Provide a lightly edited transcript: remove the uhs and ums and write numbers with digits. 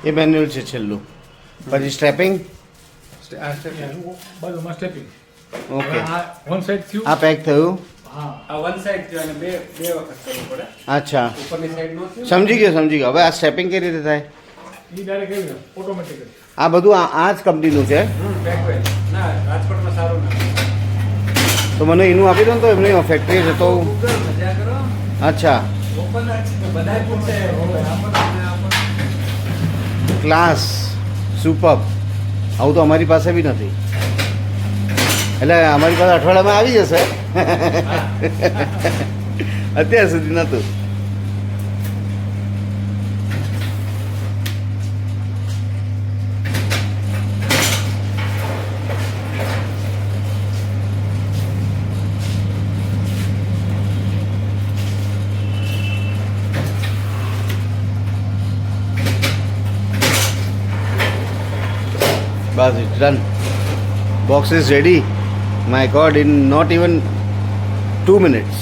એ manual છે છેલ્લું. પછી સ્ટેપિંગ. બાજુમાં સ્ટેપિંગ. ઓકે. આ વન સાઈડ થયું. આ પેક થયું. હા આ વન સાઈડ થયું અને બે વખત કરવું પડે. અચ્છા, ઉપરની સાઈડ નો થયું. સમજી ગયો. હવે આ સ્ટેપિંગ કઈ રીતે થાય? એ ડાયરેક્ટ એવી ઓટોમેટિકલી. આ બધું આ જ કંપનીનું છે. બેકવેલ ના રાજકોટમાં સારું ના. તો મને એનું આપી દો ને, તો એમની ફેક્ટરી છે તો. ગૂગલ મજા કરો. અચ્છા, ઓપન બધાય પૂછે. Class super. આવું તો અમારી પાસે બી નથી. એટલે અમારી પાસે અઠવાડિયામાં આવી જશે. અત્યાર સુધી નહોતું. Bas, it's done. Box is ready. My God, in not even 2 minutes.